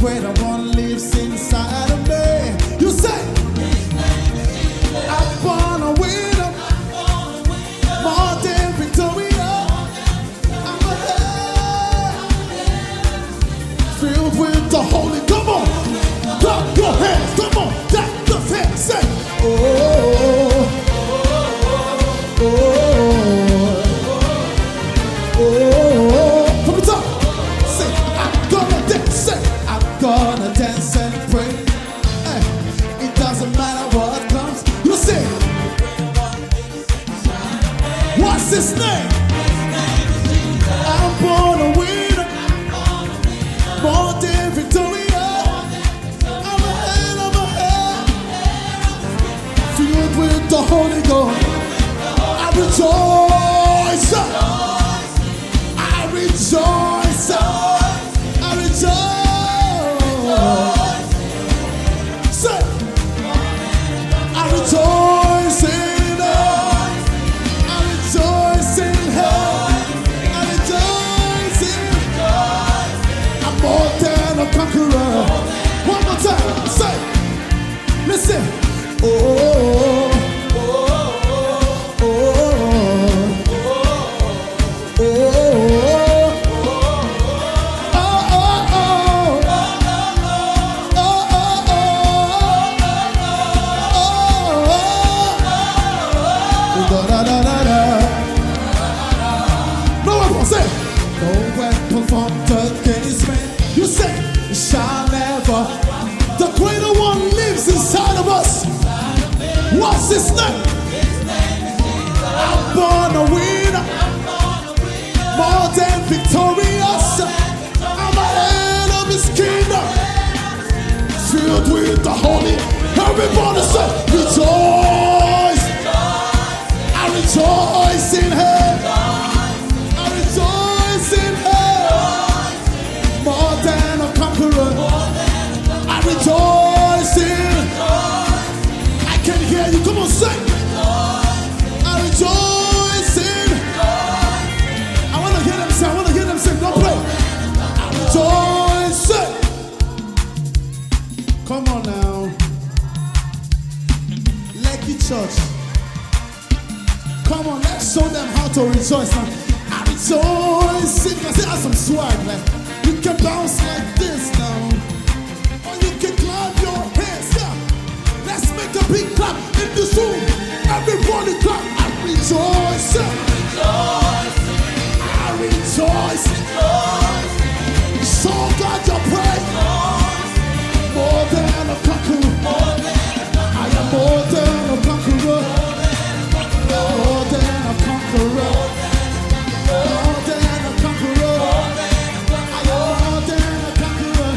greater one lives inside of me. You say, I'm born a winner, more than victorious. I'm a head filled with the Holy. Come on, clap your hands. Come on, clap your hands. Say, oh, oh, oh, oh, oh. From the top, say, I'm gonna dance. Say, I'm gonna dance and pray. Hey, it doesn't matter what comes. You say, what's his name? I'm born a winner, more than victorious. I'm ahead, filled with the Holy Ghost. I rejoice, I rejoice, I rejoice. Say, I rejoice in love. I rejoice in heaven. I rejoice in God. I'm more than a conqueror. One more time, say, listen. Oh, oh, oh, oh, oh, oh, no weapon, say, no weapon formed against me. You say, it shall never. The greater one lives inside of us. What's his name? I'm born a winner, more than victorious. I'm ahead of his kingdom, filled with the Holy. Everybody say, rejoice. I rejoice in him. I rejoice in him. More than a conqueror. I rejoice in. I can hear you. Come on, sing. I rejoice in. I want to hear them sing. I want to hear them sing. Don't play. I rejoice in. Come on now. L.O.G.I.C Church. Come on, let's show them how to rejoice now. I rejoice in. I say, I have some swag, man. You can bounce like this now. Or you can clap your hands, yeah. Let's make a big clap in this room. Everybody clap. I rejoice. I rejoice. So God, your praise. More than a conqueror. I am more than a conqueror. More than a conqueror. More than a conqueror. I am more than a conqueror.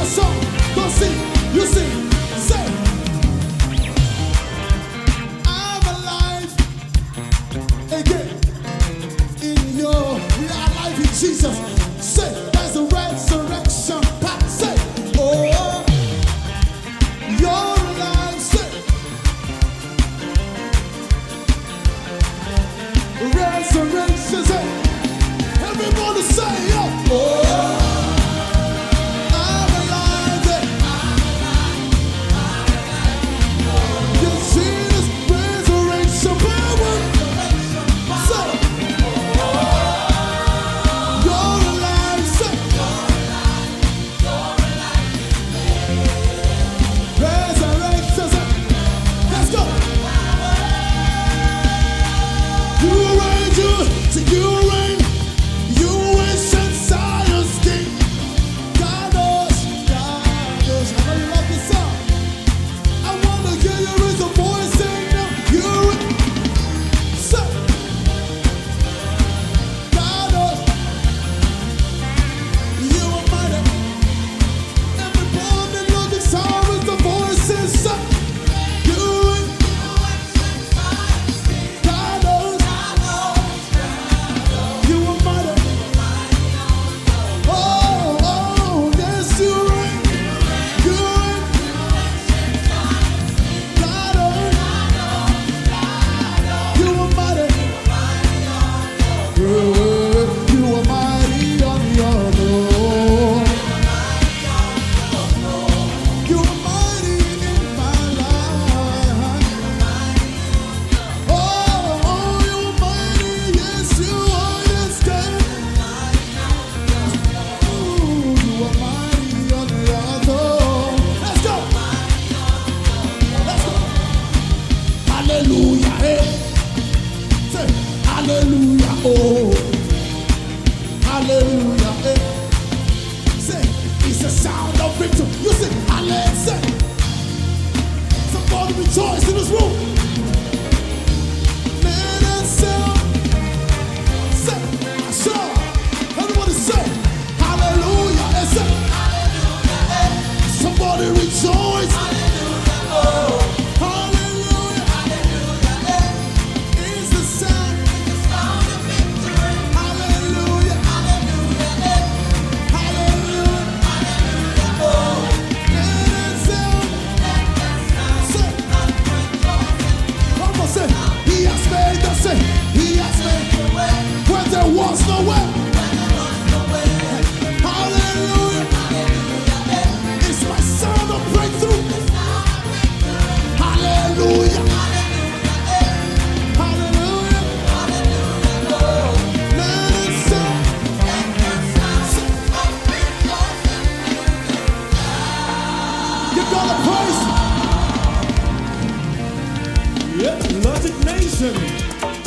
song. Don't sing, you sing. Say, I'm alive again in your. We are alive in Jesus. Say, there's a resurrection path. Say, oh, you're alive. Say, resurrection. Say, everybody say, oh.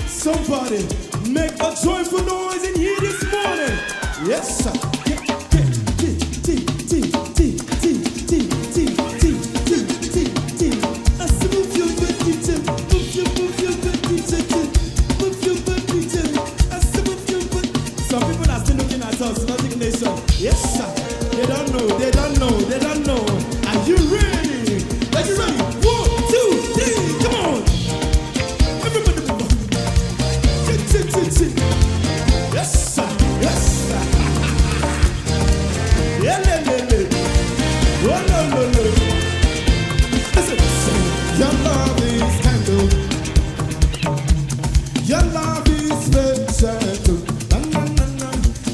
Somebody make a joyful noise in here this morning. Yes, sir. Some people are still looking at us, Logic Nation. Yes, sir. They don't know, they don't know, they don't know. Are you ready? Are you ready? 1, 2, 3, come on. Everybody, yes, sir. Yes, sir. Yeah, oh, no. Listen, your love is candle. Your love is special.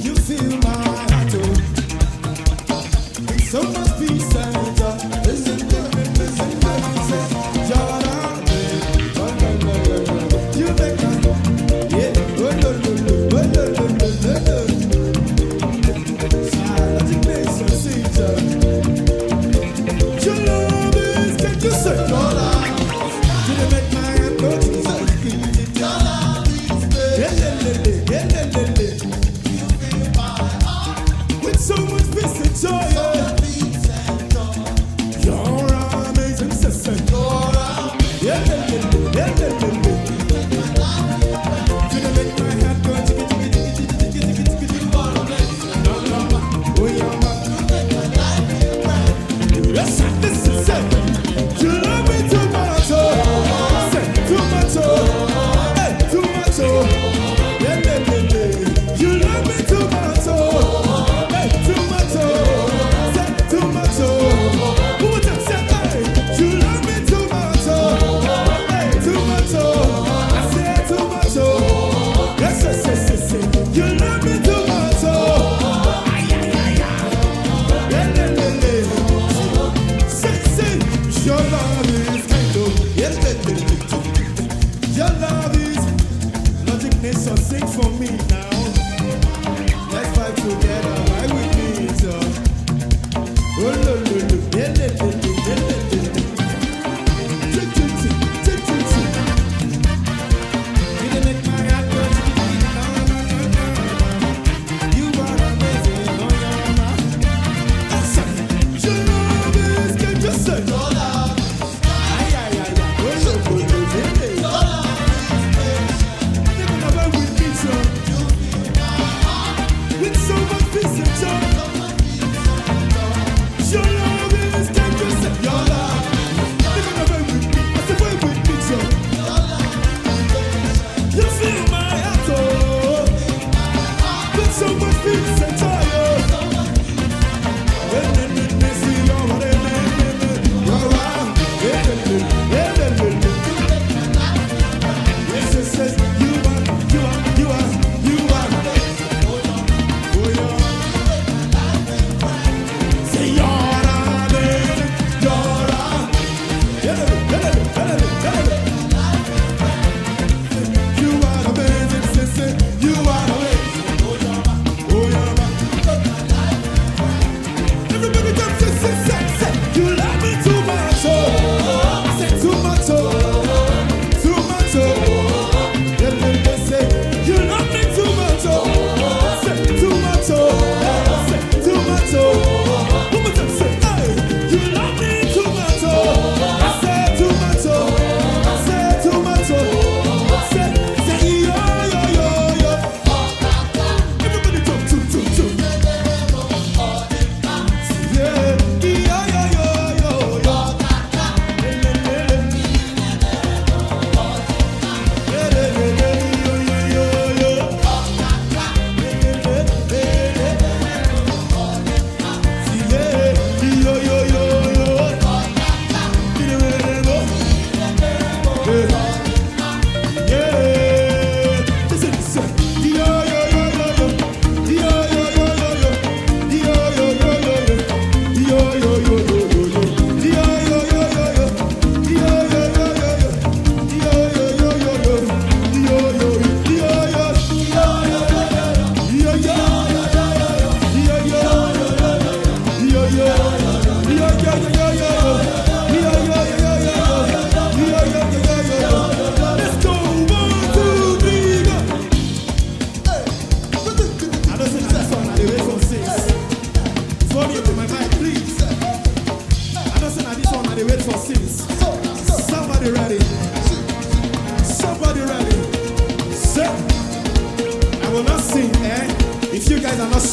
You fill my heart. So much peace and joy.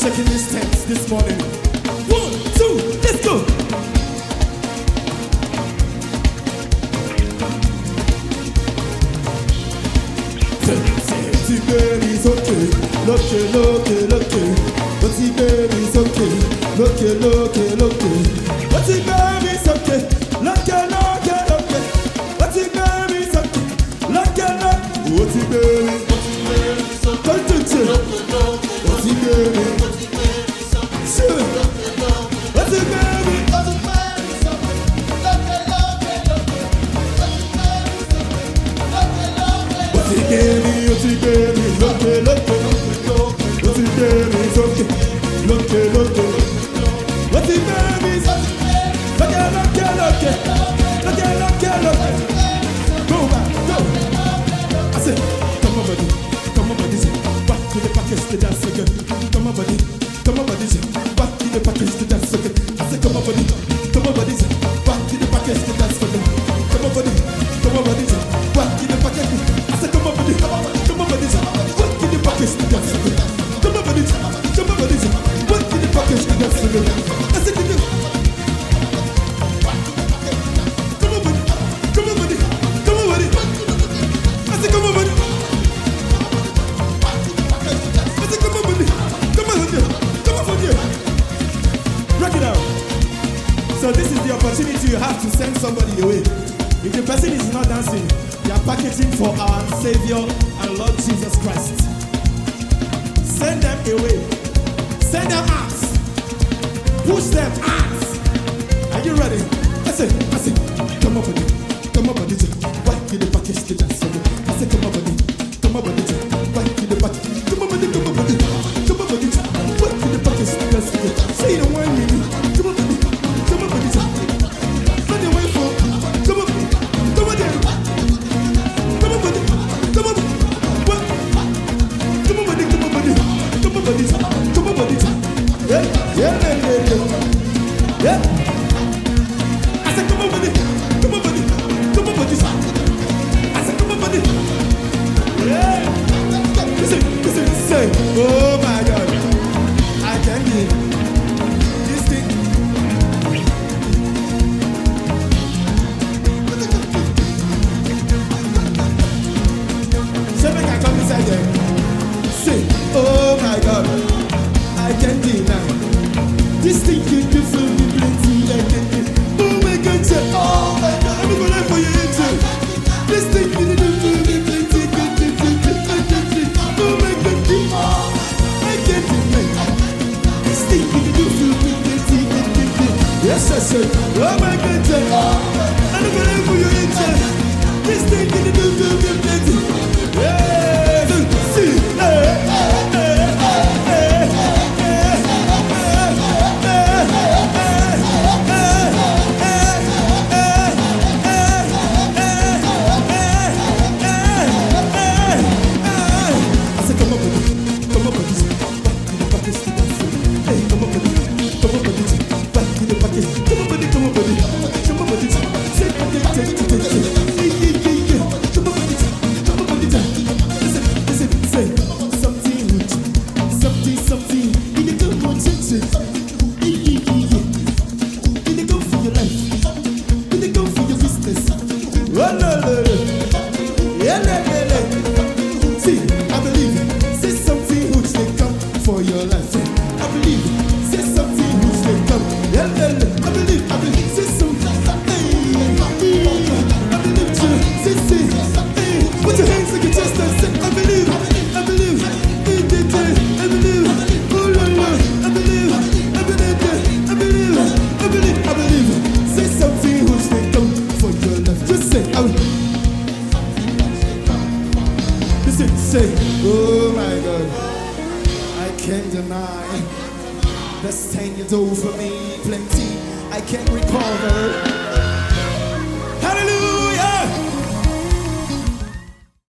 shaking this tent this morning. 1, 2, let's go. Say, baby's okay. Look it. What's the baby's okay. Look it. What's the baby's okay. Look it. What's the baby's okay. Look it. What's the baby? Don't touch it. What's the baby? Sure. What's the baby? What's the baby? What's the baby? Look it. What's the baby's okay. Look it. What's the baby's? Look it. Go back, go. I said, come on, buddy, back to the package to dance again. Come on, buddy, back to the package to dance again. I said, come on, buddy, back to the package to dance again. Come on, buddy, back to the package. I said, come on, buddy, back to the package to dance again. Come on, buddy, back to the package to dance again. I said, so this is the opportunity you have to send somebody away. If the person is not dancing, you are packaging for our Savior and Lord Jesus Christ. Send them away. Send them out. Push them out. Are you ready? I say, come on, buddy. Why did the package to dance? I say, come on, buddy. Why did the package? Come on, buddy. Why did the package to dance? Say you don't want me. Come on, buddy. Yeah. I said, come on, buddy. I said, come on, buddy. Yeah. Listen, say, oh my God, I can't give this thing. Say, make I come inside there. Say, oh my God, I can't deny. This thing you do for me plenty, I can't do. Oh my God, say, oh my God, I'm gonna lie for you, too. This thing you do for me plenty, I can't do. Oh my God, I can't do. This thing you do for me plenty, I can't do. Yes, I said, oh my God, say, I'm gonna lie for you, too. This thing you do for me plenty. Yeah, see, Say, oh my God, I can't deny. This thing you do for me plenty, I can't recover. Hallelujah.